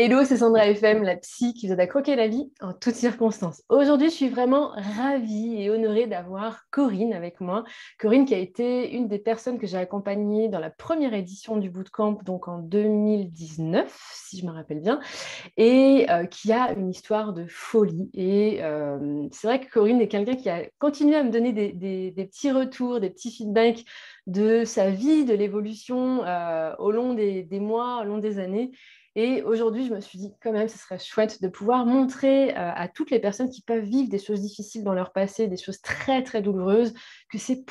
Hello, c'est Sandra FM, la psy qui vous aide à croquer la vie en toutes circonstances. Aujourd'hui, je suis vraiment ravie et honorée d'avoir Corinne avec moi. Corinne qui a été une des personnes que j'ai accompagnées dans la première édition du bootcamp, donc en 2019, si je me rappelle bien, et qui a une histoire de folie. Et c'est vrai que Corinne est quelqu'un qui a continué à me donner des petits retours, des petits feedbacks de sa vie, de l'évolution au long des mois, au long des années. Et aujourd'hui, je me suis dit, quand même, ce serait chouette de pouvoir montrer à toutes les personnes qui peuvent vivre des choses difficiles dans leur passé, des choses très, très douloureuses, que c'est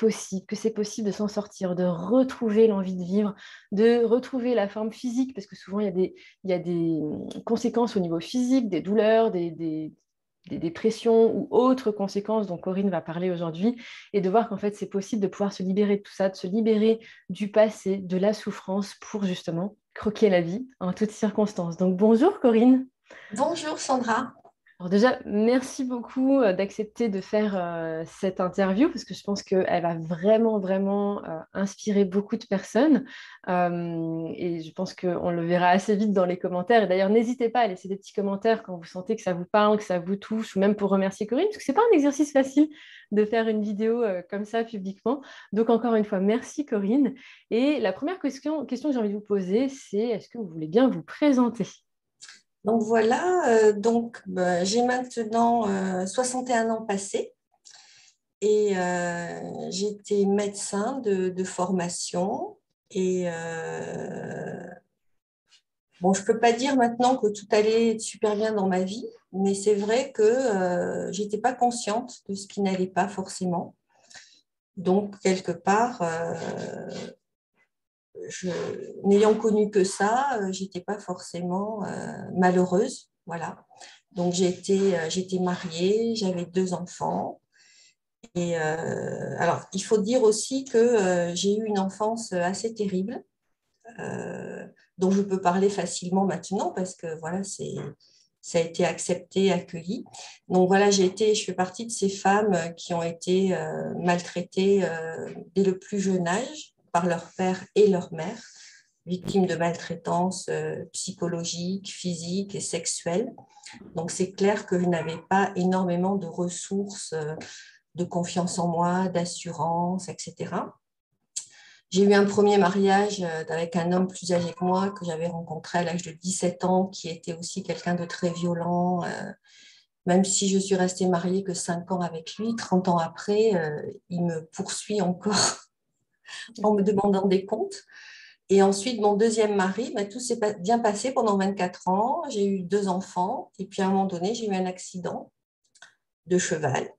possible de s'en sortir, de retrouver l'envie de vivre, de retrouver la forme physique, parce que souvent, il y a des conséquences au niveau physique, des douleurs, des dépressions ou autres conséquences dont Corinne va parler aujourd'hui, et de voir qu'en fait, c'est possible de pouvoir se libérer de tout ça, de se libérer du passé, de la souffrance pour justement croquer la vie en toutes circonstances. Donc bonjour Corinne. Bonjour Sandra. Alors déjà, merci beaucoup d'accepter de faire cette interview parce que je pense qu'elle va vraiment, vraiment inspirer beaucoup de personnes. Et je pense qu'on le verra assez vite dans les commentaires. Et d'ailleurs, n'hésitez pas à laisser des petits commentaires quand vous sentez que ça vous parle, que ça vous touche, ou même pour remercier Corinne, parce que c'est pas un exercice facile de faire une vidéo comme ça publiquement. Donc encore une fois, merci Corinne. Et la première question que j'ai envie de vous poser, c'est est-ce que vous voulez bien vous présenter? Donc voilà, j'ai maintenant 61 ans passés et j'étais médecin de formation et bon, je peux pas dire maintenant que tout allait super bien dans ma vie, mais c'est vrai que j'étais pas consciente de ce qui n'allait pas forcément. Donc quelque part, je, n'ayant connu que ça, j'étais pas forcément malheureuse, voilà. Donc j'étais mariée, j'avais 2 enfants. Et alors, il faut dire aussi que j'ai eu une enfance assez terrible, euh, dont je peux parler facilement maintenant parce que voilà, ça a été accepté, accueilli. Donc voilà, je fais partie de ces femmes qui ont été maltraitées dès le plus jeune âge par leur père et leur mère, victimes de maltraitance psychologique, physique et sexuelle. Donc c'est clair que je n'avais pas énormément de ressources de confiance en moi, d'assurance, etc. J'ai eu un premier mariage avec un homme plus âgé que moi que j'avais rencontré à l'âge de 17 ans, qui était aussi quelqu'un de très violent. Même si je suis restée mariée que 5 ans avec lui, 30 ans après, il me poursuit encore en me demandant des comptes. Et ensuite, mon deuxième mari, tout s'est bien passé pendant 24 ans. J'ai eu 2 enfants. Et puis à un moment donné, j'ai eu un accident de cheval.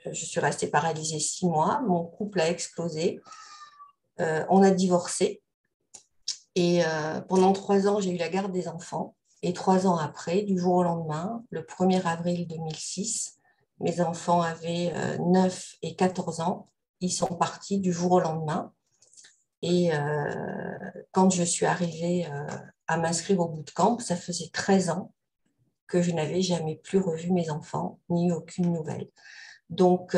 Je suis restée paralysée 6 mois. Mon couple a explosé. On a divorcé. Et pendant 3 ans, j'ai eu la garde des enfants. Et 3 ans après, du jour au lendemain, le 1er avril 2006, mes enfants avaient 9 et 14 ans. Ils sont partis du jour au lendemain. Et quand je suis arrivée à m'inscrire au bootcamp, ça faisait 13 ans que je n'avais jamais plus revu mes enfants, ni aucune nouvelle. Donc,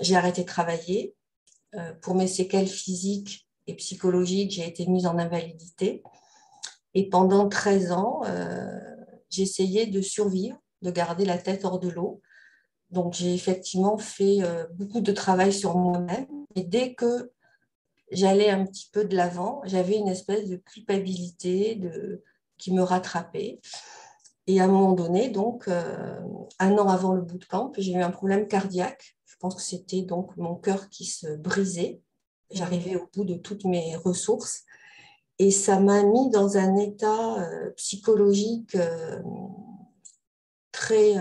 j'ai arrêté de travailler. Pour mes séquelles physiques et psychologiques, j'ai été mise en invalidité. Et pendant 13 ans, j'essayais de survivre, de garder la tête hors de l'eau. Donc, j'ai effectivement fait beaucoup de travail sur moi-même. Et dès que j'allais un petit peu de l'avant, j'avais une espèce de culpabilité qui me rattrapait. Et à un moment donné, donc, 1 an avant le bootcamp, j'ai eu un problème cardiaque. Je pense que c'était donc mon cœur qui se brisait. Mhm. J'arrivais au bout de toutes mes ressources. Et ça m'a mis dans un état psychologique très,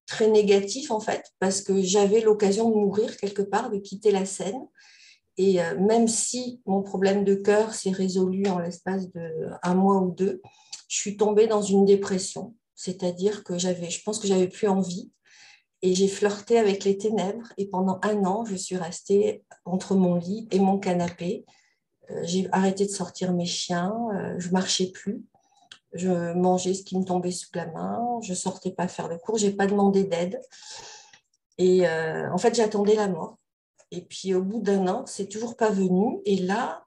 très négatif, en fait, parce que j'avais l'occasion de mourir quelque part, de quitter la scène. Et même si mon problème de cœur s'est résolu en l'espace d'un mois ou deux, je suis tombée dans une dépression. C'est-à-dire que je pense que j'avais plus envie et j'ai flirté avec les ténèbres. Et pendant 1 an, je suis restée entre mon lit et mon canapé. J'ai arrêté de sortir mes chiens, je marchais plus, je mangeais ce qui me tombait sous la main, je sortais pas faire le cours, j'ai pas demandé d'aide. Et en fait, j'attendais la mort. Et puis, au bout d'un an, c'est toujours pas venu. Et là,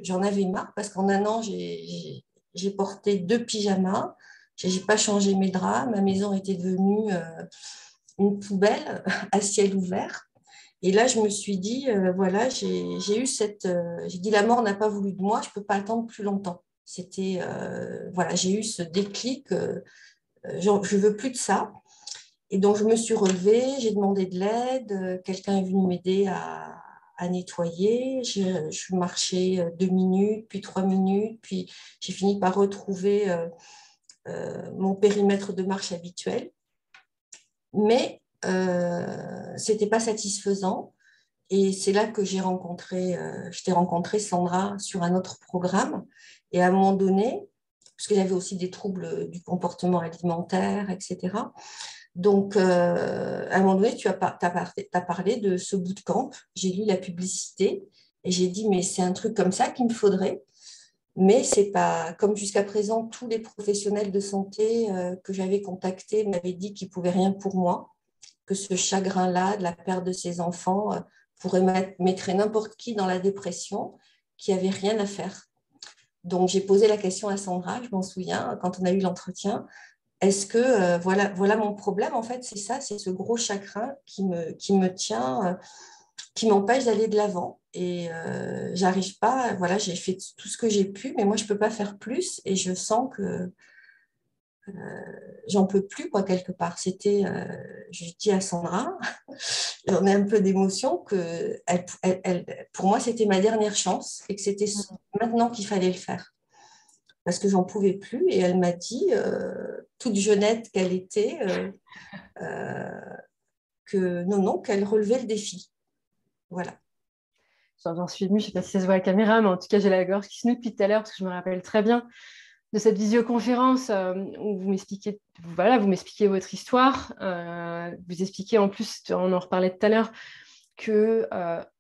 j'en avais marre parce qu'en un an, j'ai porté 2 pyjamas. J'ai pas changé mes draps. Ma maison était devenue une poubelle à ciel ouvert. Et là, je me suis dit, voilà, j'ai eu j'ai dit, la mort n'a pas voulu de moi, je peux pas attendre plus longtemps. C'était, voilà, j'ai eu ce déclic, je veux plus de ça. Et donc, je me suis relevée, j'ai demandé de l'aide, quelqu'un est venu m'aider à nettoyer. Je marchais 2 minutes, puis 3 minutes, puis j'ai fini par retrouver mon périmètre de marche habituel. Mais ce n'était pas satisfaisant. Et c'est là que je t'ai rencontré, Sandra, sur un autre programme. Et à un moment donné, parce que j'avais aussi des troubles du comportement alimentaire, etc. Donc, à un moment donné, t'as parlé de ce bootcamp. J'ai lu la publicité et j'ai dit, mais c'est un truc comme ça qu'il me faudrait. Mais c'est pas comme jusqu'à présent, tous les professionnels de santé que j'avais contactés m'avaient dit qu'ils ne pouvaient rien pour moi, que ce chagrin-là, de la perte de ses enfants, pourrait mettre n'importe qui dans la dépression, qui n'avait rien à faire. Donc, j'ai posé la question à Sandra, je m'en souviens, quand on a eu l'entretien. Est-ce que, voilà mon problème, en fait, c'est ça, c'est ce gros chagrin qui me tient, qui m'empêche d'aller de l'avant. Et j'arrive pas, voilà, j'ai fait tout ce que j'ai pu, mais moi, je peux pas faire plus. Et je sens que j'en peux plus, quoi, quelque part. Je dis à Sandra, on a un peu d'émotion, pour moi, c'était ma dernière chance et que c'était maintenant qu'il fallait le faire. Parce que j'en pouvais plus. Et elle m'a dit, toute jeunette qu'elle était, que non, qu'elle relevait le défi. Voilà. J'en suis émue, je ne sais pas si ça se voit à la caméra, mais en tout cas, j'ai la gorge qui se noue depuis tout à l'heure parce que je me rappelle très bien de cette visioconférence où vous m'expliquez votre histoire. Vous expliquez en plus, on en reparlait tout à l'heure, que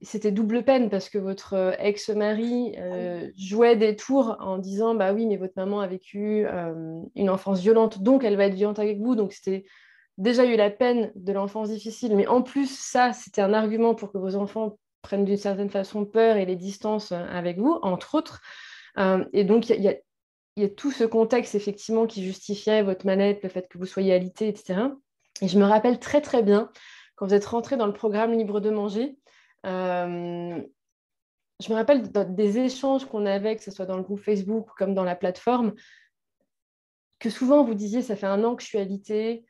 c'était double peine parce que votre ex-mari jouait des tours en disant bah oui, mais votre maman a vécu une enfance violente, donc elle va être violente avec vous. Donc c'était déjà eu la peine de l'enfance difficile, mais en plus, ça, c'était un argument pour que vos enfants prennent d'une certaine façon peur et les distances avec vous, entre autres. Et donc, il y a tout ce contexte, effectivement, qui justifiait votre mal-être, le fait que vous soyez alité, etc. Et je me rappelle très, très bien, quand vous êtes rentré dans le programme Libre de manger, je me rappelle des échanges qu'on avait, que ce soit dans le groupe Facebook comme dans la plateforme, que souvent vous disiez, ça fait un an que je suis alitée,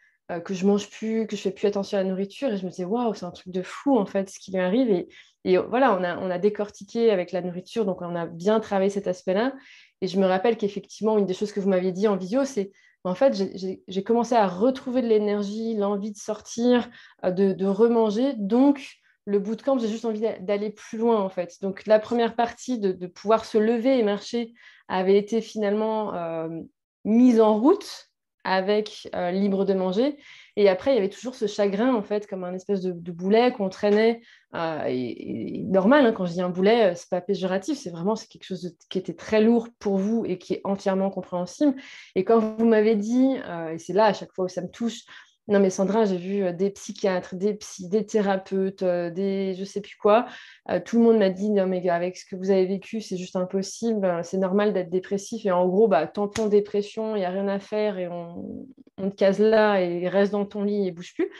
que je mange plus, que je fais plus attention à la nourriture, et je me disais, waouh, c'est un truc de fou, en fait, ce qui lui arrive. Et voilà, on a décortiqué avec la nourriture, donc on a bien travaillé cet aspect-là. Et je me rappelle qu'effectivement, une des choses que vous m'aviez dit en visio, c'est, en fait, j'ai commencé à retrouver de l'énergie, l'envie de sortir, de remanger. Donc, le bootcamp, j'ai juste envie d'aller plus loin, en fait. Donc, la première partie de pouvoir se lever et marcher avait été finalement mise en route avec Libre de manger. Et après, il y avait toujours ce chagrin, en fait, comme un espèce de boulet qu'on traînait. Et normal, hein, quand je dis un boulet, c'est pas péjoratif, c'est quelque chose qui était très lourd pour vous et qui est entièrement compréhensible. Et quand vous m'avez dit, et c'est là à chaque fois où ça me touche, non mais Sandra, j'ai vu des psychiatres, des psys, des thérapeutes, des je sais plus quoi. Tout le monde m'a dit, non mais avec ce que vous avez vécu, c'est juste impossible, c'est normal d'être dépressif. Et en gros, bah, tampon dépression, il n'y a rien à faire et on te case là et reste dans ton lit et bouge plus.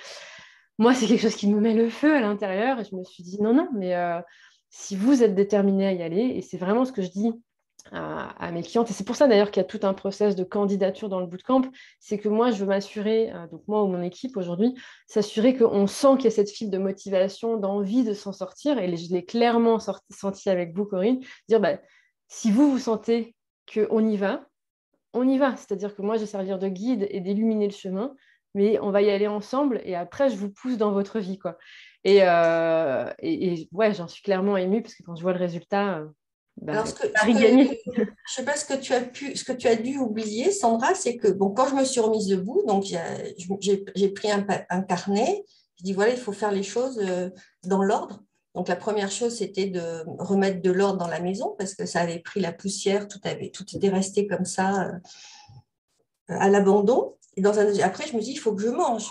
Moi, c'est quelque chose qui me met le feu à l'intérieur et je me suis dit, non, non, mais si vous êtes déterminé à y aller, et c'est vraiment ce que je dis à mes clientes. Et c'est pour ça d'ailleurs qu'il y a tout un process de candidature dans le bootcamp. C'est que moi, je veux m'assurer, donc moi ou mon équipe aujourd'hui, s'assurer qu'on sent qu'il y a cette fibre de motivation, d'envie de s'en sortir. Et je l'ai clairement senti avec vous, Corinne. Dire, bah, si vous sentez qu'on y va, on y va. C'est-à-dire que moi, je vais servir de guide et d'illuminer le chemin. Mais on va y aller ensemble et après, je vous pousse dans votre vie, quoi. Et ouais, j'en suis clairement émue parce que quand je vois le résultat, bah, Alors, Paris gagné. je sais pas ce que tu as dû oublier, Sandra, c'est que bon, quand je me suis remise debout, donc j'ai pris un carnet. Je dis voilà, il faut faire les choses dans l'ordre. Donc la première chose, c'était de remettre de l'ordre dans la maison parce que ça avait pris la poussière, tout était resté comme ça à l'abandon. Et après, je me dis il faut que je mange.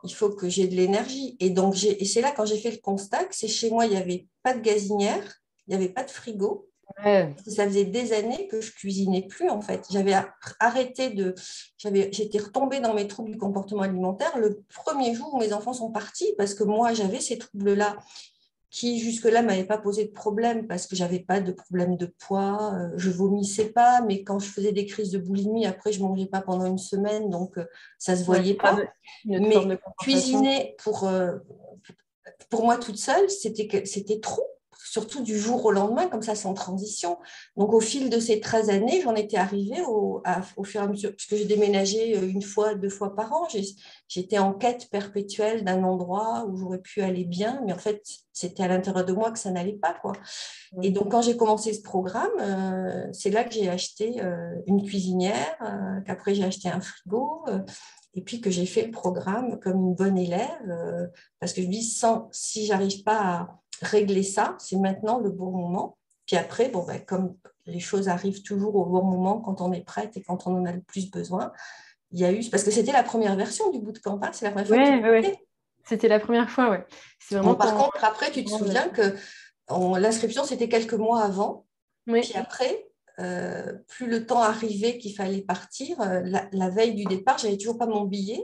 il faut que j'ai de l'énergie. Et donc, et c'est là quand j'ai fait le constat que c'est chez moi, il n'y avait pas de gazinière, il n'y avait pas de frigo. Ouais. Ça faisait des années que je cuisinais plus, en fait. J'avais arrêté j'étais retombée dans mes troubles du comportement alimentaire le premier jour où mes enfants sont partis parce que moi, j'avais ces troubles-là qui jusque-là ne m'avaient pas posé de problème parce que je n'avais pas de problème de poids, je vomissais pas, mais quand je faisais des crises de boulimie, après, je ne mangeais pas pendant une semaine, donc ça ne se Ouais, voyait pas. une autre forme de Mais compensation. cuisiner pour moi toute seule, c'était trop, surtout du jour au lendemain, comme ça, sans transition. Donc, au fil de ces 13 années, j'en étais arrivée au fur et à mesure, puisque j'ai déménagé une fois, 2 fois par an. J'étais en quête perpétuelle d'un endroit où j'aurais pu aller bien, mais en fait, c'était à l'intérieur de moi que ça n'allait pas, quoi. Et donc, quand j'ai commencé ce programme, c'est là que j'ai acheté une cuisinière, qu'après j'ai acheté un frigo, et puis que j'ai fait le programme comme une bonne élève, parce que je me dis, si j'arrive pas à régler ça, c'est maintenant le bon moment. Puis après, bon, ben, comme les choses arrivent toujours au bon moment, quand on est prête et quand on en a le plus besoin, il y a eu, parce que c'était la première version du bootcamp, hein, c'est la première fois que tu Ouais, ouais. l'as fait. C'était la première fois, ouais. C'est Bon, vraiment par quand... contre, après, tu te souviens que l'inscription, c'était quelques mois avant. Puis Oui. après, plus le temps arrivait qu'il fallait partir, la veille du départ, j'avais toujours pas mon billet,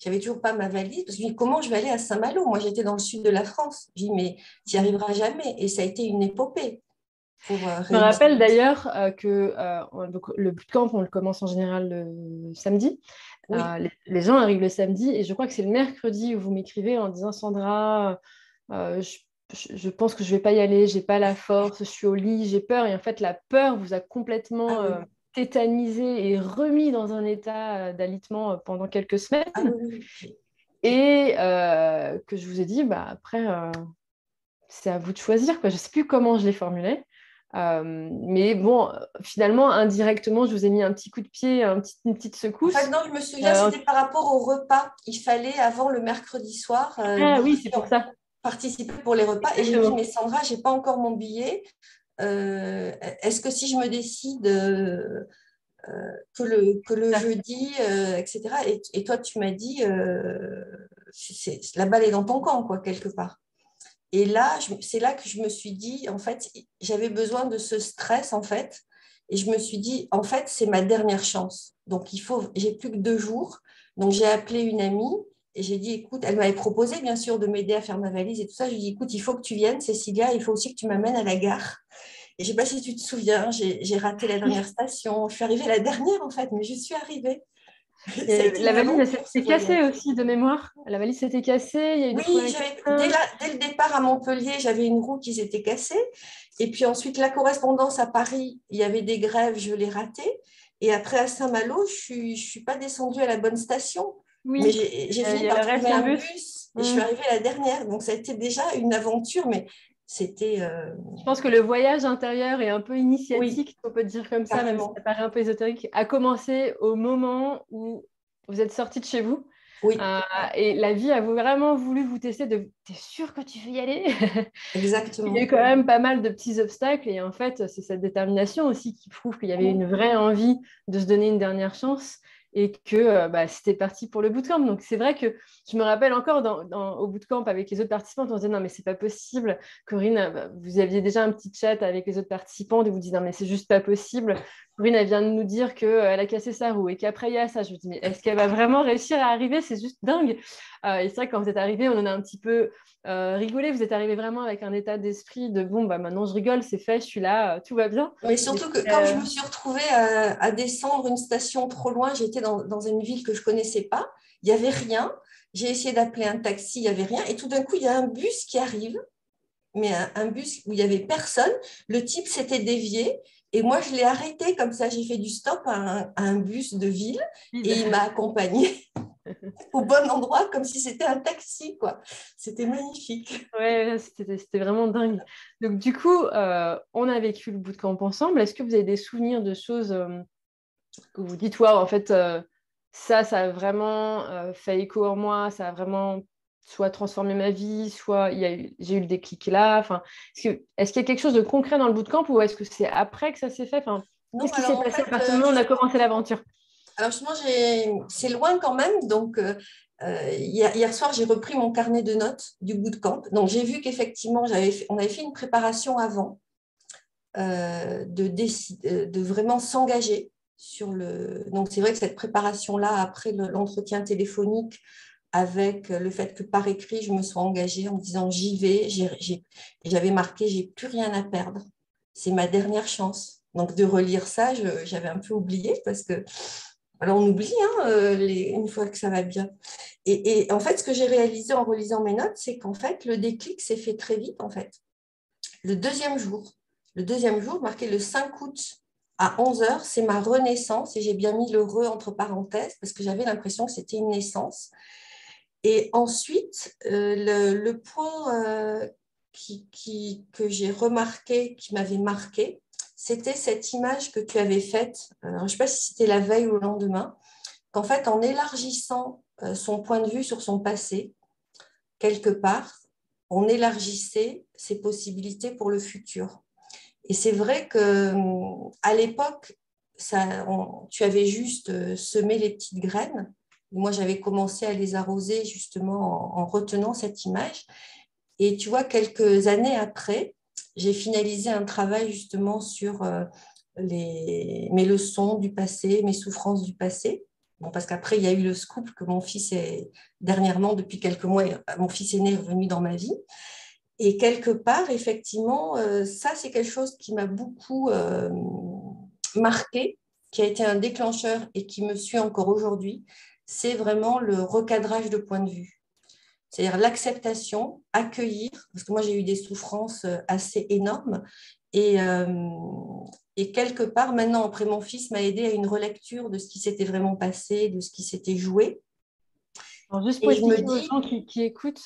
j'avais toujours pas ma valise, parce que je me dis, comment je vais aller à Saint-Malo? Moi, j'étais dans le sud de la France. Je dis, mais tu n'y arriveras jamais. Et ça a été une épopée pour Je me réussir. rappelle d'ailleurs que donc, le bootcamp, on le commence en général le samedi. Oui, Les gens arrivent le samedi et je crois que c'est le mercredi où vous m'écrivez en disant Sandra, je pense que je ne vais pas y aller, j'ai pas la force, je suis au lit, j'ai peur. Et en fait, la peur vous a ah complètement oui, tétanisé et remis dans un état d'alitement pendant quelques semaines. ah oui, oui. Et que je vous ai dit, bah, après, c'est à vous de choisir, quoi. Je ne sais plus comment je l'ai formulé. Mais bon, finalement, indirectement, je vous ai mis un petit coup de pied, une petite En fait, secousse. non, je me souviens, Euh, c'était par rapport au repas. Il fallait, avant le mercredi soir, ah dire oui, c'est si pour on ça. participait pour les repas. Et j'ai dit, mais Exactement. Sandra, j'ai pas encore mon billet. Est-ce que si je me décide que le jeudi, etc. Et toi, tu m'as dit, la balle est dans ton camp, quoi, quelque part. Et là, c'est là que je me suis dit, en fait, j'avais besoin de ce stress, en fait. Et je me suis dit, en fait, c'est ma dernière chance. Donc, j'ai plus que 2 jours. Donc, j'ai appelé une amie et j'ai dit, écoute, elle m'avait proposé, bien sûr, de m'aider à faire ma valise et tout ça. Je lui ai dit, écoute, il faut que tu viennes, Cécilia, il faut aussi que tu m'amènes à la gare. Et je ne sais pas si tu te souviens, j'ai raté la dernière station. Je suis arrivée la dernière, en fait, mais je suis arrivée. Ça a Et été la une valise, elle aventure, ce s'était cassée voyage. aussi de mémoire. La valise s'était cassée, il y a eu des Oui, problèmes avec dès, quelqu'un. dès le départ à Montpellier, j'avais une roue qui s'était cassée. Et puis ensuite, la correspondance à Paris, il y avait des grèves, je l'ai ratée. Et après, à Saint-Malo, je suis pas descendue à la bonne station. Mais Oui, j'ai fini il y a par le trouver reste un bus. bus et je suis Hmm. arrivée la dernière. Donc, ça a été déjà une aventure, mais c'était... Je pense que le voyage intérieur est un peu oui, initiatique, on peut dire comme ça, même si ça carrément. paraît un peu ésotérique, a commencé au moment où vous êtes sorti de chez vous. Oui, Euh, et la vie a vraiment voulu vous tester de t'es sûr que tu veux y aller? Il y a eu exactement. quand même pas mal de petits obstacles et en fait, c'est cette détermination aussi qui prouve qu'il y avait une vraie envie de se donner une dernière chance et que bah, c'était parti pour le bootcamp. Donc c'est vrai que je me rappelle encore au bootcamp avec les autres participants, on se disait non mais c'est pas possible. Corinne, bah, vous aviez déjà un petit chat avec les autres participants et vous dites non mais c'est juste pas possible. Corinne, elle vient de nous dire qu'elle a cassé sa roue et qu'après il y a ça. Je me dis mais est-ce qu'elle va vraiment réussir à arriver? C'est juste dingue. Et c'est vrai que quand vous êtes arrivé, on en a un petit peu rigoler, vous êtes arrivé vraiment avec un état d'esprit de bon, bah maintenant je rigole, c'est fait, je suis là, tout va bien. Mais Mais, surtout que comme je me suis retrouvée à descendre une station trop loin, j'étais dans une ville que je ne connaissais pas, il n'y avait rien. J'ai essayé d'appeler un taxi, il n'y avait rien. Et tout d'un coup, il y a un bus qui arrive, mais un bus où il n'y avait personne. Le type s'était dévié et moi, je l'ai arrêté comme ça. J'ai fait du stop à un bus de ville et il m'a accompagné au bon endroit comme si c'était un taxi, quoi. C'était magnifique. ouais, c'était vraiment dingue. Donc du coup, on a vécu le bootcamp ensemble. Est-ce que vous avez des souvenirs de choses que vous dites, waouh, en fait, ça a vraiment fait écho en moi, ça a vraiment soit transformé ma vie, soit j'ai eu le déclic là. Enfin, est-ce qu'il y a quelque chose de concret dans le bootcamp ou est-ce que c'est après que ça s'est fait? Enfin, Non, qu'est-ce qui alors s'est en passé à fait, partir du moment où on a commencé l'aventure? Alors justement, c'est loin quand même. Donc, hier soir, j'ai repris mon carnet de notes du bootcamp. Donc, j'ai vu qu'effectivement, on avait fait une préparation avant de vraiment s'engager sur le. Donc, c'est vrai que cette préparation-là, après l'entretien téléphonique, avec le fait que par écrit, je me sois engagée en me disant j'y vais, j'avais marqué, j'ai plus rien à perdre. C'est ma dernière chance. Donc, de relire ça, j'avais un peu oublié parce que. Alors, on oublie hein, une fois que ça va bien. Et en fait, ce que j'ai réalisé en relisant mes notes, c'est qu'en fait, le déclic s'est fait très vite, en fait. Le deuxième jour, marqué le 5 août à 11 heures, c'est ma renaissance. Et j'ai bien mis le re entre parenthèses parce que j'avais l'impression que c'était une naissance. Et ensuite, le point que j'ai remarqué, qui m'avait marqué, c'était cette image que tu avais faite, je ne sais pas si c'était la veille ou le lendemain, qu'en fait, en élargissant son point de vue sur son passé, quelque part, on élargissait ses possibilités pour le futur. Et c'est vrai qu'à l'époque, tu avais juste semé les petites graines. Moi, j'avais commencé à les arroser justement en retenant cette image. Et tu vois, quelques années après, j'ai finalisé un travail justement sur mes leçons du passé, mes souffrances du passé. Bon, parce qu'après, il y a eu le scoop que mon fils est dernièrement, depuis quelques mois, mon fils aîné est revenu dans ma vie. Et quelque part, effectivement, ça, c'est quelque chose qui m'a beaucoup marqué, qui a été un déclencheur et qui me suit encore aujourd'hui. C'est vraiment le recadrage de point de vue. C'est-à-dire l'acceptation, accueillir, parce que moi, j'ai eu des souffrances assez énormes. Et, euh, et quelque part, maintenant, après, mon fils m'a aidé à une relecture de ce qui s'était vraiment passé, de ce qui s'était joué. Alors, juste pour Et je me expliquer aux dis, gens qui écoutent,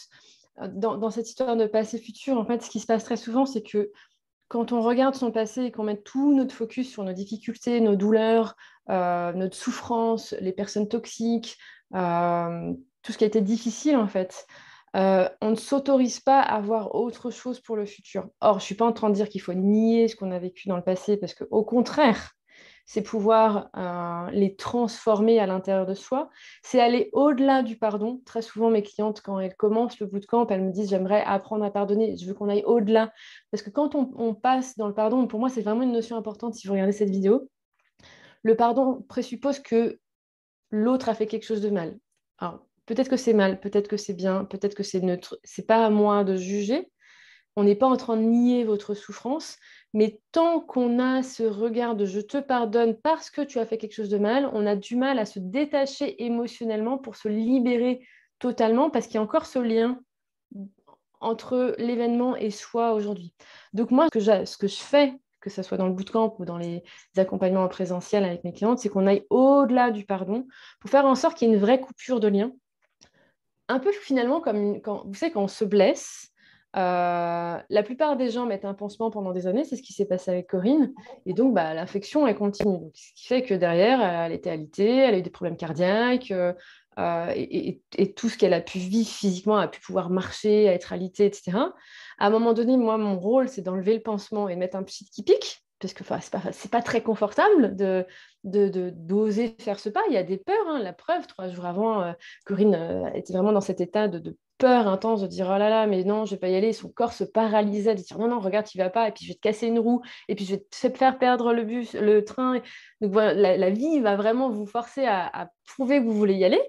dans cette histoire de passé-futur, en fait, ce qui se passe très souvent, c'est que quand on regarde son passé et qu'on met tout notre focus sur nos difficultés, nos douleurs, notre souffrance, les personnes toxiques, tout ce qui a été difficile, en fait, on ne s'autorise pas à voir autre chose pour le futur. Or, je ne suis pas en train de dire qu'il faut nier ce qu'on a vécu dans le passé, parce qu'au contraire, c'est pouvoir les transformer à l'intérieur de soi, c'est aller au-delà du pardon. Très souvent, mes clientes, quand elles commencent le bootcamp, elles me disent, j'aimerais apprendre à pardonner, je veux qu'on aille au-delà. Parce que quand on passe dans le pardon, pour moi, c'est vraiment une notion importante si vous regardez cette vidéo. Le pardon présuppose que l'autre a fait quelque chose de mal. Alors, peut-être que c'est mal, peut-être que c'est bien, peut-être que c'est neutre. C'est pas à moi de juger. On n'est pas en train de nier votre souffrance, mais tant qu'on a ce regard de je te pardonne parce que tu as fait quelque chose de mal, on a du mal à se détacher émotionnellement pour se libérer totalement parce qu'il y a encore ce lien entre l'événement et soi aujourd'hui. Donc moi, ce que je fais, que ce soit dans le bootcamp ou dans les accompagnements en présentiel avec mes clientes, c'est qu'on aille au-delà du pardon pour faire en sorte qu'il y ait une vraie coupure de lien. Un peu finalement comme quand, vous savez, quand on se blesse, la plupart des gens mettent un pansement pendant des années, c'est ce qui s'est passé avec Corinne, et donc bah, l'infection, elle continue. Donc, ce qui fait que derrière, elle était alitée, elle a eu des problèmes cardiaques, et tout ce qu'elle a pu vivre physiquement, a pu pouvoir marcher, être alitée, etc. À un moment donné, moi, mon rôle, c'est d'enlever le pansement et mettre un petit qui pique, parce que c'est pas très confortable d'oser faire ce pas. Il y a des peurs, hein. La preuve, 3 jours avant, Corinne était vraiment dans cet état de peur intense de dire oh là là, mais non, je vais pas y aller. Son corps se paralysait de dire non, non, regarde, tu vas pas, et puis je vais te casser une roue, et puis je vais te faire perdre le bus, le train. Donc voilà, la vie va vraiment vous forcer à prouver que vous voulez y aller.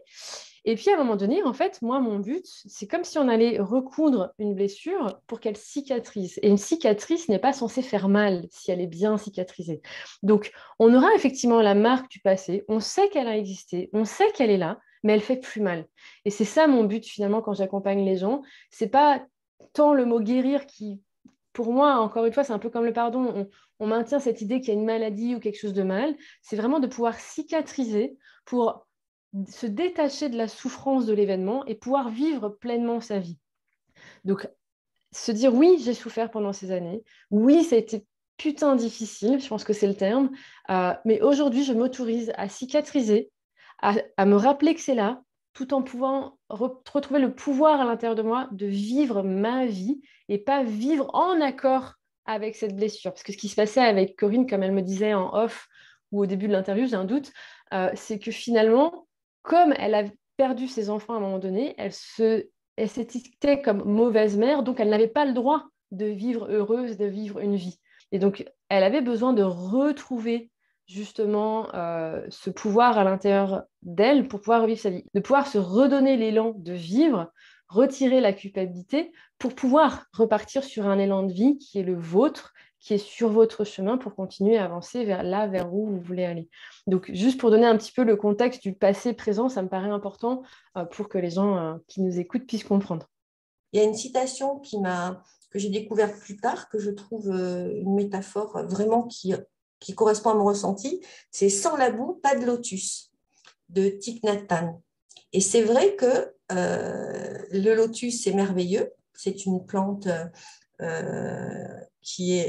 Et puis à un moment donné, en fait, moi, mon but, c'est comme si on allait recoudre une blessure pour qu'elle cicatrise. Et une cicatrice n'est pas censée faire mal si elle est bien cicatrisée. Donc, on aura effectivement la marque du passé, on sait qu'elle a existé, on sait qu'elle est là, mais elle fait plus mal. Et c'est ça mon but finalement quand j'accompagne les gens. C'est pas tant le mot guérir qui, pour moi, encore une fois, c'est un peu comme le pardon. On maintient cette idée qu'il y a une maladie ou quelque chose de mal. C'est vraiment de pouvoir cicatriser pour se détacher de la souffrance de l'événement et pouvoir vivre pleinement sa vie. Donc, se dire oui, j'ai souffert pendant ces années. Oui, ça a été putain difficile, je pense que c'est le terme. Mais aujourd'hui, je m'autorise à cicatriser, à me rappeler que c'est là, tout en pouvant retrouver le pouvoir à l'intérieur de moi de vivre ma vie et pas vivre en accord avec cette blessure. Parce que ce qui se passait avec Corinne, comme elle me disait en off, ou au début de l'interview, j'ai un doute, c'est que finalement, comme elle a perdu ses enfants à un moment donné, elle s'étiquetait comme mauvaise mère, donc elle n'avait pas le droit de vivre heureuse, de vivre une vie. Et donc, elle avait besoin de retrouver justement ce pouvoir à l'intérieur d'elle pour pouvoir vivre sa vie, de pouvoir se redonner l'élan de vivre, retirer la culpabilité pour pouvoir repartir sur un élan de vie qui est le vôtre, qui est sur votre chemin pour continuer à avancer vers où vous voulez aller. Donc, juste pour donner un petit peu le contexte du passé-présent, ça me paraît important pour que les gens qui nous écoutent puissent comprendre. Il y a une citation que j'ai découverte plus tard, que je trouve une métaphore vraiment qui correspond à mon ressenti. C'est sans la boue, pas de lotus, de Thich Nhat Hanh. Et c'est vrai que le lotus, c'est merveilleux. C'est une plante qui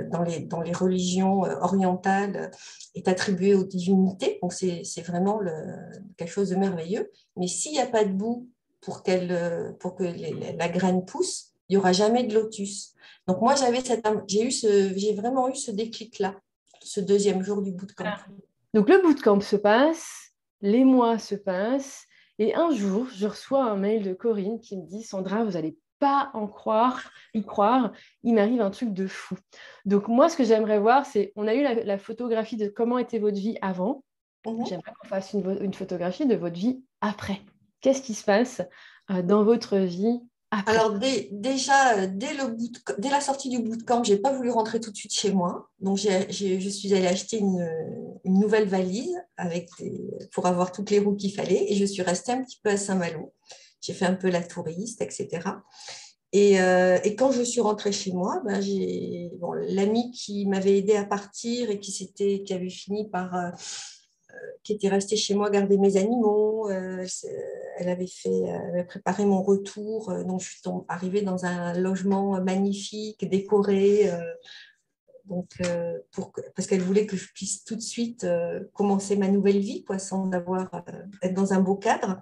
dans les religions orientales, est attribuée aux divinités. Donc, c'est vraiment quelque chose de merveilleux. Mais s'il n'y a pas de boue pour que la graine pousse, il n'y aura jamais de lotus. Donc, moi, j'ai vraiment eu ce déclic-là, ce deuxième jour du bootcamp. Donc, le bootcamp se passe, les mois se passent, et un jour, je reçois un mail de Corinne qui me dit: Sandra, vous n'allez pas y croire, il m'arrive un truc de fou. Donc, moi, ce que j'aimerais voir, c'est, on a eu la photographie de comment était votre vie avant. J'aimerais qu'on fasse une photographie de votre vie après. Qu'est-ce qui se passe dans votre vie après? Alors déjà, dès la sortie du bootcamp, je n'ai pas voulu rentrer tout de suite chez moi. Donc, je suis allée acheter une nouvelle valise pour avoir toutes les roues qu'il fallait. Et je suis restée un petit peu à Saint-Malo. J'ai fait un peu la touriste, etc. Et quand je suis rentrée chez moi, ben, l'amie qui m'avait aidée à partir et qui avait fini par qui était restée chez moi garder mes animaux. Elle avait préparé mon retour. Donc, je suis arrivée dans un logement magnifique, décoré. Parce qu'elle voulait que je puisse tout de suite commencer ma nouvelle vie, quoi, sans être dans un beau cadre.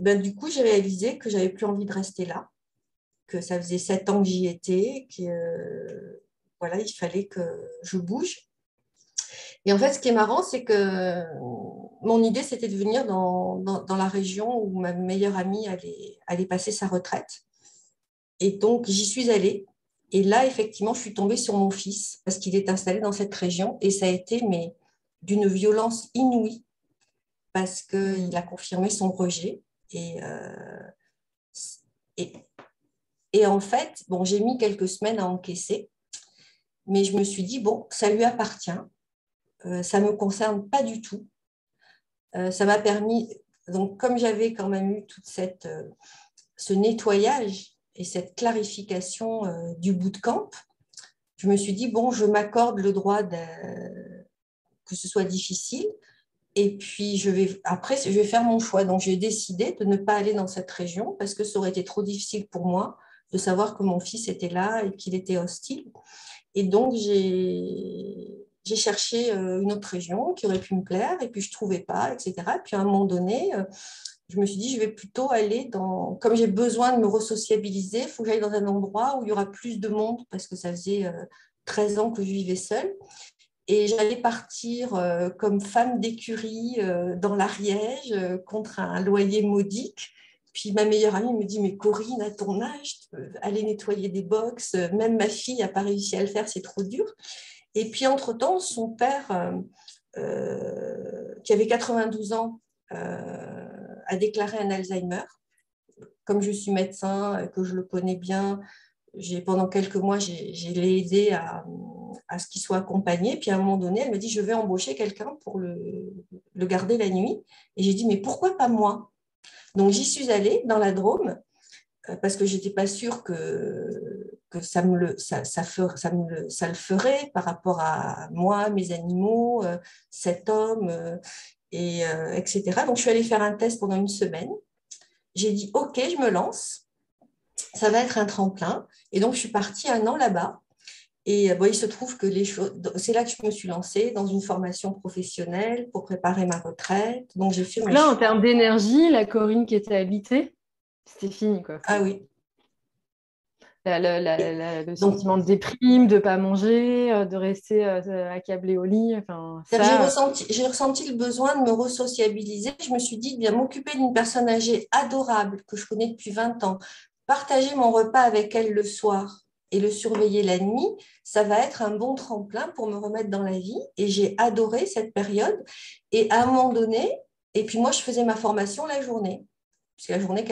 Ben, du coup, j'ai réalisé que j'avais plus envie de rester là, que ça faisait 7 ans que j'y étais, voilà, il fallait que je bouge. Et en fait, ce qui est marrant, c'est que mon idée, c'était de venir dans la région où ma meilleure amie allait passer sa retraite. Et donc, j'y suis allée. Et là, effectivement, je suis tombée sur mon fils parce qu'il est installé dans cette région. Et ça a été d'une violence inouïe parce qu'il a confirmé son rejet. Et, et en fait, bon, j'ai mis quelques semaines à encaisser. Mais je me suis dit, bon, ça lui appartient. Ça ne me concerne pas du tout. Ça m'a permis, donc comme j'avais quand même eu ce nettoyage et cette clarification du bootcamp, je me suis dit, bon, je m'accorde le droit que ce soit difficile. Et puis, après, je vais faire mon choix. Donc, j'ai décidé de ne pas aller dans cette région parce que ça aurait été trop difficile pour moi de savoir que mon fils était là et qu'il était hostile. Et donc, j'ai cherché une autre région qui aurait pu me plaire et puis je ne trouvais pas, etc. Et puis, à un moment donné, je me suis dit, je vais plutôt aller comme j'ai besoin de me resociabiliser, il faut que j'aille dans un endroit où il y aura plus de monde parce que ça faisait 13 ans que je vivais seule. Et j'allais partir comme femme d'écurie dans l'Ariège contre un loyer modique. Puis ma meilleure amie me dit, mais Corinne, à ton âge, aller nettoyer des box, même ma fille n'a pas réussi à le faire, c'est trop dur. Et puis entre-temps, son père, qui avait 92 ans, a déclaré un Alzheimer. Comme je suis médecin, que je le connais bien, pendant quelques mois, je l'ai aidé à ce qu'il soit accompagné. Puis à un moment donné, elle me dit, je vais embaucher quelqu'un pour le garder la nuit. Et j'ai dit, mais pourquoi pas moi? Donc j'y suis allée dans la Drôme parce que je n'étais pas sûre que ça le ferait par rapport à moi, mes animaux, cet homme, etc. Donc je suis allée faire un test pendant une semaine. J'ai dit, OK, je me lance. Ça va être un tremplin. Et donc, je suis partie 1 an là-bas. Et bon, il se trouve que c'est là que je me suis lancée dans une formation professionnelle pour préparer ma retraite. Donc, j'ai fait Donc mes là, en choix. termes d'énergie, la Corinne qui était habitée, c'était fini, quoi. Ah oui. le Donc, sentiment de déprime, de ne pas manger, de rester accablé au lit. Enfin, ça, j'ai ressenti le besoin de me resociabiliser. Je me suis dit, bien m'occuper d'une personne âgée adorable que je connais depuis 20 ans, partager mon repas avec elle le soir et le surveiller la nuit, ça va être un bon tremplin pour me remettre dans la vie. Et j'ai adoré cette période. Et à un moment donné, et puis moi, je faisais ma formation la journée. Parce que la journée,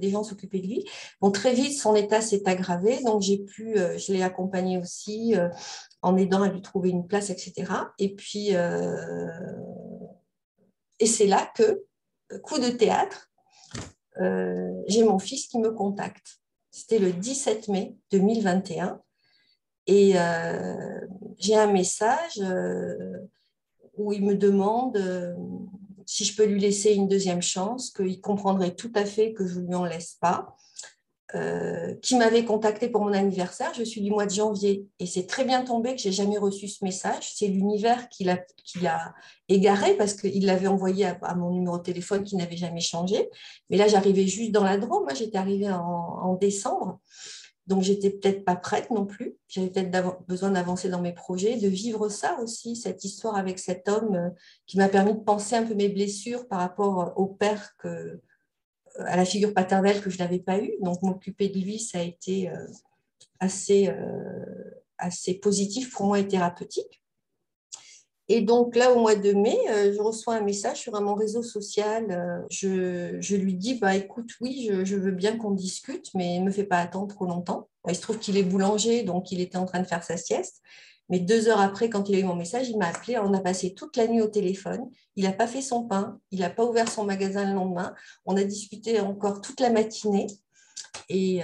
des gens s'occupaient de lui. Bon, très vite, son état s'est aggravé. Donc, je l'ai accompagné aussi en aidant à lui trouver une place, etc. Et puis, et c'est là que, coup de théâtre, j'ai mon fils qui me contacte. C'était le 17 mai 2021. Et j'ai un message où il me demande si je peux lui laisser une deuxième chance, qu'il comprendrait tout à fait que je ne lui en laisse pas. Qui m'avait contacté pour mon anniversaire. Je suis du mois de janvier et c'est très bien tombé que j'ai jamais reçu ce message. C'est l'univers qui l'a égaré parce qu'il l'avait envoyé à mon numéro de téléphone qui n'avait jamais changé. Mais là, j'arrivais juste dans la Drôme. Moi, j'étais arrivée en décembre. Donc, j'étais peut-être pas prête non plus. J'avais peut-être besoin d'avancer dans mes projets, de vivre ça aussi, cette histoire avec cet homme qui m'a permis de penser un peu mes blessures par rapport au père à la figure paternelle que je n'avais pas eue. Donc, m'occuper de lui, ça a été assez, assez positif pour moi et thérapeutique. Et donc, là, au mois de mai, je reçois un message sur mon réseau social. Je lui dis, bah, écoute, oui, je veux bien qu'on discute, mais ne me fais pas attendre trop longtemps. Il se trouve qu'il est boulanger, donc il était en train de faire sa sieste. Mais 2 heures après, quand il a eu mon message, il m'a appelé. On a passé toute la nuit au téléphone. Il n'a pas fait son pain. Il n'a pas ouvert son magasin le lendemain. On a discuté encore toute la matinée. Et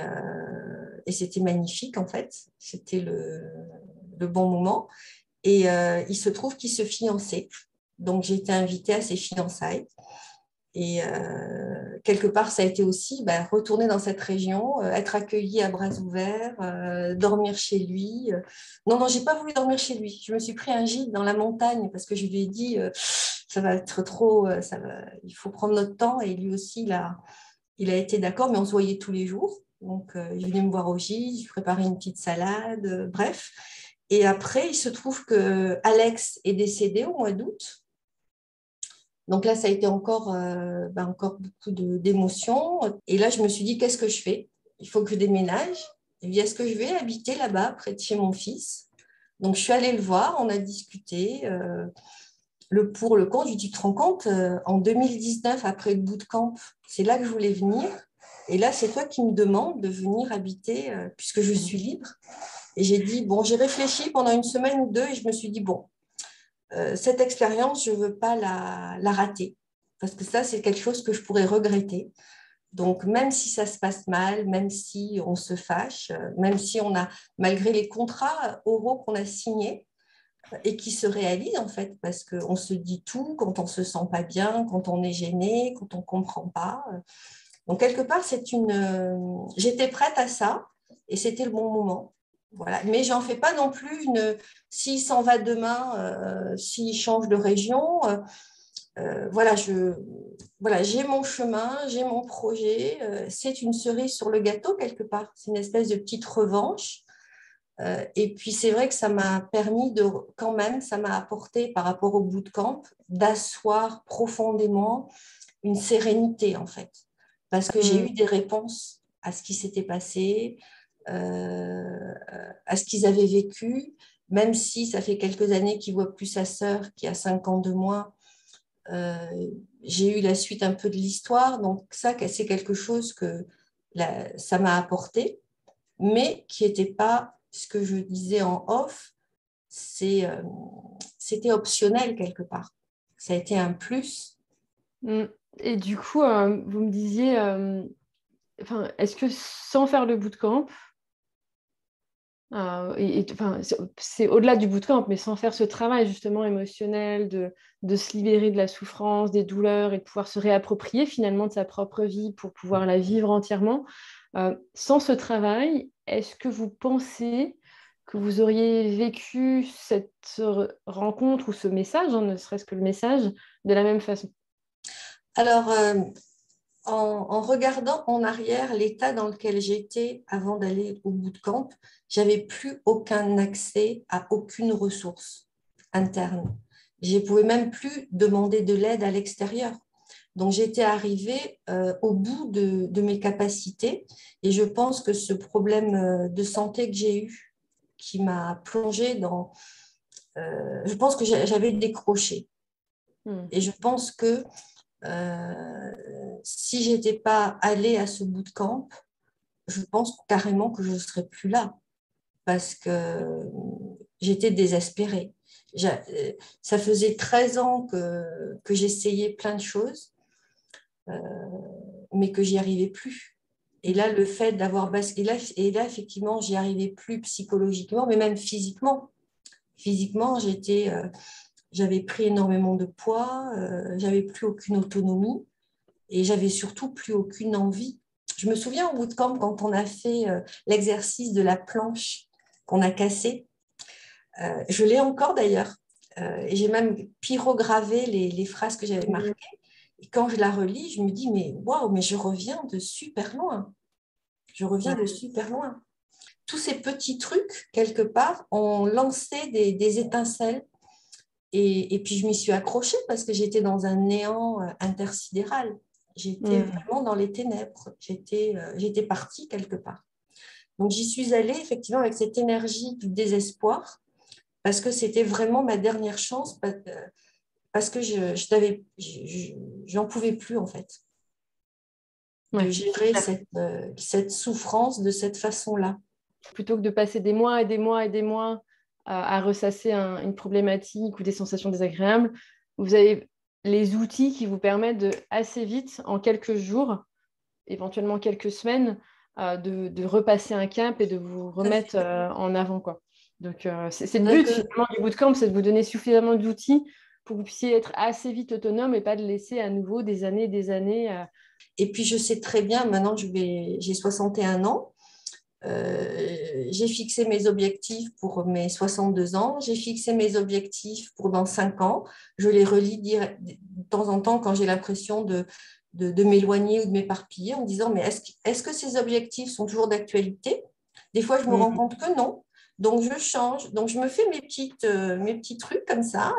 c'était magnifique, en fait. C'était le bon moment. Et il se trouve qu'il se fiançait. Donc, j'ai été invitée à ses fiançailles. Et quelque part, ça a été aussi retourner dans cette région, être accueillie à bras ouverts, dormir chez lui. Non, non, j'ai pas voulu dormir chez lui. Je me suis pris un gîte dans la montagne parce que je lui ai dit, ça va être trop, il faut prendre notre temps. Et lui aussi, il a été d'accord, mais on se voyait tous les jours. Donc, il venait me voir au gîte, je lui préparais une petite salade, bref. Et après, il se trouve que Alex est décédé au mois d'août. Donc là, ça a été encore beaucoup d'émotions. Et là, je me suis dit, qu'est-ce que je fais? Il faut que je déménage. Et bien, est-ce que je vais habiter là-bas, près de chez mon fils? Donc, je suis allée le voir, on a discuté le pour, le contre. Je lui ai dit, tu te rends compte, en 2019, après le bootcamp, c'est là que je voulais venir. Et là, c'est toi qui me demandes de venir habiter puisque je suis libre. Et j'ai dit, bon, j'ai réfléchi pendant une semaine ou deux et je me suis dit, bon, cette expérience, je ne veux pas la rater parce que ça, c'est quelque chose que je pourrais regretter. Donc, même si ça se passe mal, même si on se fâche, même si on a, malgré les contrats oraux qu'on a signés et qui se réalisent en fait, parce qu'on se dit tout quand on ne se sent pas bien, quand on est gêné, quand on ne comprend pas. Donc, quelque part, j'étais prête à ça et c'était le bon moment. Voilà. Mais j'en fais pas non plus s'il s'en va demain, s'il change de région. Voilà, j'ai mon chemin, j'ai mon projet. C'est une cerise sur le gâteau quelque part. C'est une espèce de petite revanche. Et puis c'est vrai que ça m'a permis quand même, ça m'a apporté par rapport au bootcamp d'asseoir profondément une sérénité en fait, parce que j'ai eu des réponses à ce qui s'était passé, à ce qu'ils avaient vécu, même si ça fait quelques années qu'il ne voit plus sa sœur qui a 5 ans de moins. J'ai eu la suite un peu de l'histoire, donc ça, c'est quelque chose que ça m'a apporté, mais qui n'était pas ce que je disais en off, c'était optionnel quelque part. Ça a été un plus. Et du coup, vous me disiez, est-ce que sans faire le bootcamp, c'est au-delà du bootcamp, mais sans faire ce travail justement émotionnel de se libérer de la souffrance, des douleurs et de pouvoir se réapproprier finalement de sa propre vie pour pouvoir la vivre entièrement, sans ce travail, est-ce que vous pensez que vous auriez vécu cette rencontre ou ce message, ne serait-ce que le message, de la même façon? Alors, en regardant en arrière l'état dans lequel j'étais avant d'aller au bootcamp, j'avais plus aucun accès à aucune ressource interne. Je ne pouvais même plus demander de l'aide à l'extérieur. Donc, j'étais arrivée au bout de mes capacités et je pense que ce problème de santé que j'ai eu, qui m'a plongée dans... je pense que j'avais décroché. Et je pense que si je n'étais pas allée à ce bootcamp, je pense carrément que je ne serais plus là parce que j'étais désespérée. Ça faisait 13 ans que j'essayais plein de choses, mais que j'y arrivais plus. Et là, le fait d'avoir basculé, et là, effectivement, j'y arrivais plus psychologiquement, mais même physiquement. Physiquement, j'avais pris énormément de poids, j'avais plus aucune autonomie et j'avais surtout plus aucune envie. Je me souviens au bootcamp quand on a fait l'exercice de la planche qu'on a cassée. Je l'ai encore d'ailleurs. Et j'ai même pyrogravé les phrases que j'avais marquées. Et quand je la relis, je me dis, mais waouh, mais je reviens de super loin. Je reviens de super loin. Tous ces petits trucs, quelque part, ont lancé des étincelles. Et puis, je m'y suis accrochée parce que j'étais dans un néant intersidéral. J'étais vraiment dans les ténèbres. J'étais partie quelque part. Donc, j'y suis allée effectivement avec cette énergie du désespoir parce que c'était vraiment ma dernière chance parce que j'en pouvais plus en fait de gérer cette souffrance de cette façon-là. Plutôt que de passer des mois et des mois et des mois à ressasser une problématique ou des sensations désagréables, vous avez les outils qui vous permettent de, assez vite, en quelques jours, éventuellement quelques semaines, de repasser un cap et de vous remettre en avant, quoi. Donc, c'est le but finalement du bootcamp, c'est de vous donner suffisamment d'outils pour que vous puissiez être assez vite autonome et pas de laisser à nouveau des années et des années. Et puis, je sais très bien, maintenant, j'ai 61 ans. J'ai fixé mes objectifs pour mes 62 ans. J'ai fixé mes objectifs pour dans 5 ans. Je les relis de temps en temps quand j'ai l'impression de m'éloigner ou de m'éparpiller en me disant, mais est-ce que ces objectifs sont toujours d'actualité? Des fois, je me rends compte que non. Donc, je change. Donc, je me fais mes petits trucs comme ça.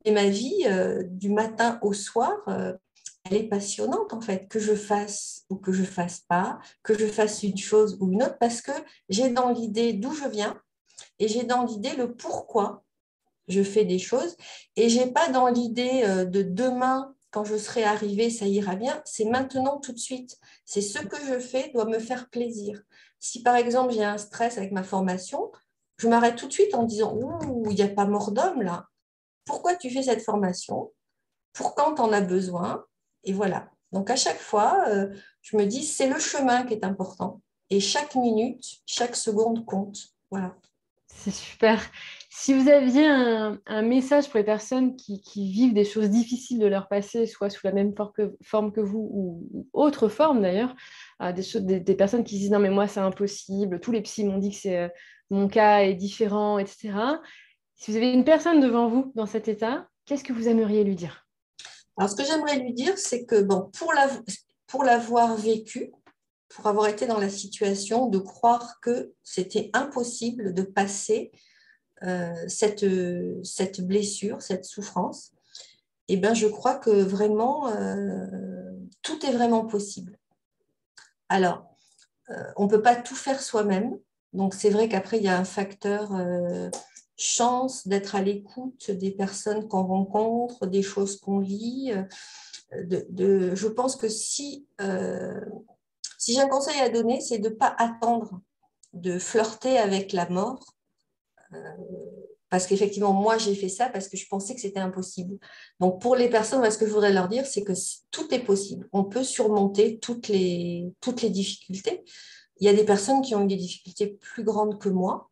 Et ma vie, du matin au soir, elle est passionnante en fait, que je fasse ou que je fasse pas, que je fasse une chose ou une autre, parce que j'ai dans l'idée d'où je viens et j'ai dans l'idée le pourquoi je fais des choses et j'ai pas dans l'idée de demain quand je serai arrivée ça ira bien, c'est maintenant tout de suite. C'est ce que je fais doit me faire plaisir. Si par exemple j'ai un stress avec ma formation, je m'arrête tout de suite en disant ouh, il n'y a pas mort d'homme là. Pourquoi tu fais cette formation? Pour quand tu en as besoin? Et voilà. Donc, à chaque fois, je me dis, c'est le chemin qui est important. Et chaque minute, chaque seconde compte. Voilà. C'est super. Si vous aviez un message pour les personnes qui vivent des choses difficiles de leur passé, soit sous la même forme que vous ou autre forme d'ailleurs, des personnes qui se disent non mais moi c'est impossible, tous les psys m'ont dit que mon cas est différent, etc. Si vous avez une personne devant vous dans cet état, qu'est-ce que vous aimeriez lui dire? Alors, ce que j'aimerais lui dire, c'est que bon, pour l'avoir vécu, pour avoir été dans la situation de croire que c'était impossible de passer cette blessure, cette souffrance, eh ben, je crois que vraiment, tout est vraiment possible. Alors, on ne peut pas tout faire soi-même. Donc, c'est vrai qu'après, il y a un facteur chance d'être à l'écoute des personnes qu'on rencontre, des choses qu'on lit. Je pense que si j'ai un conseil à donner, c'est de ne pas attendre de flirter avec la mort. Parce qu'effectivement, moi, j'ai fait ça parce que je pensais que c'était impossible. Donc, pour les personnes, ce que je voudrais leur dire, c'est que tout est possible. On peut surmonter toutes les difficultés. Il y a des personnes qui ont eu des difficultés plus grandes que moi.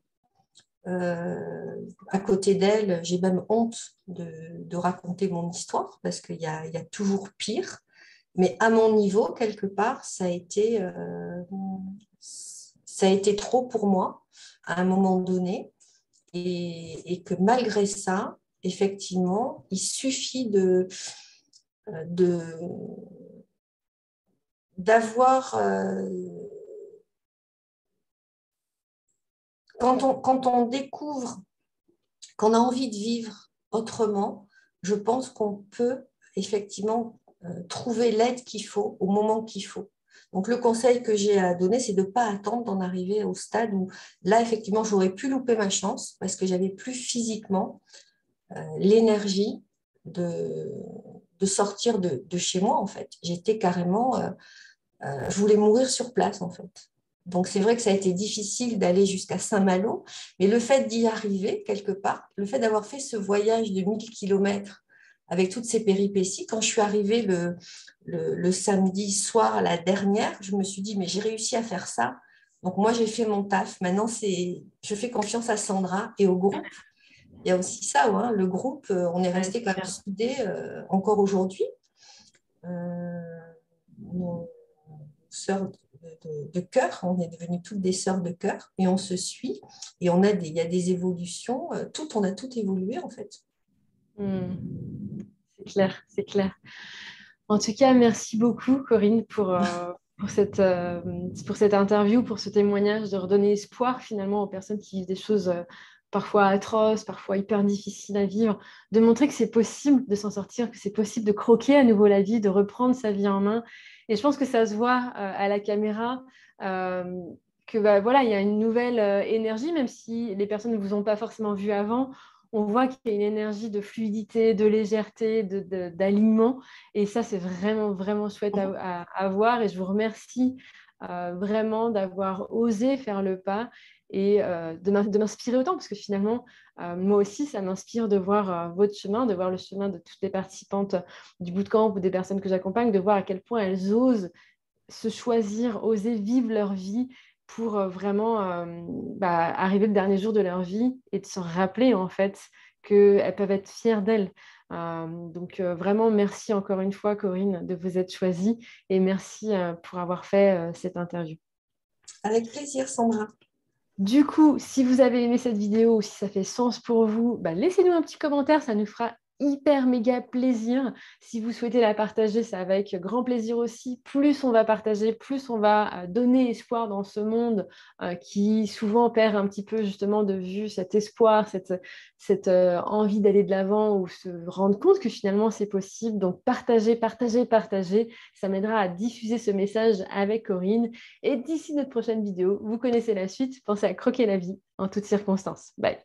À côté d'elles, j'ai même honte de raconter mon histoire parce qu'il y a toujours pire. Mais à mon niveau, quelque part, ça a été trop pour moi à un moment donné. Et que malgré ça, effectivement, il suffit de d'avoir, quand on découvre qu'on a envie de vivre autrement, je pense qu'on peut effectivement trouver l'aide qu'il faut au moment qu'il faut. Donc, le conseil que j'ai à donner, c'est de ne pas attendre d'en arriver au stade où, là, effectivement, j'aurais pu louper ma chance parce que j'avais plus physiquement l'énergie de, de sortir de chez moi, en fait. J'étais carrément, je voulais mourir sur place, en fait. Donc, c'est vrai que ça a été difficile d'aller jusqu'à Saint-Malo, mais le fait d'y arriver quelque part, le fait d'avoir fait ce voyage de 1000 kilomètres avec toutes ces péripéties, quand je suis arrivée le samedi soir à la dernière, je me suis dit, mais j'ai réussi à faire ça. Donc, moi, j'ai fait mon taf. Maintenant, je fais confiance à Sandra et au groupe. Il y a aussi ça, ouais, hein, le groupe, on est Ouais, resté c'est quand même clair. soudés encore aujourd'hui. Nos sœurs de cœur, on est devenues toutes des sœurs de cœur et on se suit et il y a des évolutions, on a tout évolué en fait. Hmm. C'est clair, c'est clair. En tout cas, merci beaucoup, Corinne, pour cette interview, pour ce témoignage, de redonner espoir finalement aux personnes qui vivent des choses parfois atroces, parfois hyper difficiles à vivre, de montrer que c'est possible de s'en sortir, que c'est possible de croquer à nouveau la vie, de reprendre sa vie en main. Et je pense que ça se voit à la caméra. euh, que bah, voilà, il y a une nouvelle énergie, même si les personnes ne vous ont pas forcément vu avant, on voit qu'il y a une énergie de fluidité, de légèreté, d'alignement. Et ça, c'est vraiment, vraiment chouette à voir. Et je vous remercie vraiment d'avoir osé faire le pas et de m'inspirer autant, parce que finalement, moi aussi, ça m'inspire de voir votre chemin, de voir le chemin de toutes les participantes du bootcamp ou des personnes que j'accompagne, de voir à quel point elles osent se choisir, oser vivre leur vie pour vraiment arriver le dernier jour de leur vie et de se rappeler en fait qu'elles peuvent être fières d'elles. Vraiment, merci encore une fois, Corinne, de vous être choisie et merci pour avoir fait cette interview. Avec plaisir, Sandra. Du coup, si vous avez aimé cette vidéo ou si ça fait sens pour vous, laissez-nous un petit commentaire, ça nous fera hyper méga plaisir. Si vous souhaitez la partager, c'est avec grand plaisir aussi. Plus on va partager, plus on va donner espoir dans ce monde qui souvent perd un petit peu justement de vue cet espoir, cette envie d'aller de l'avant ou se rendre compte que finalement c'est possible. Donc partagez, partagez, partagez. Ça m'aidera à diffuser ce message avec Corinne. Et d'ici notre prochaine vidéo, vous connaissez la suite. Pensez à croquer la vie en toutes circonstances. Bye.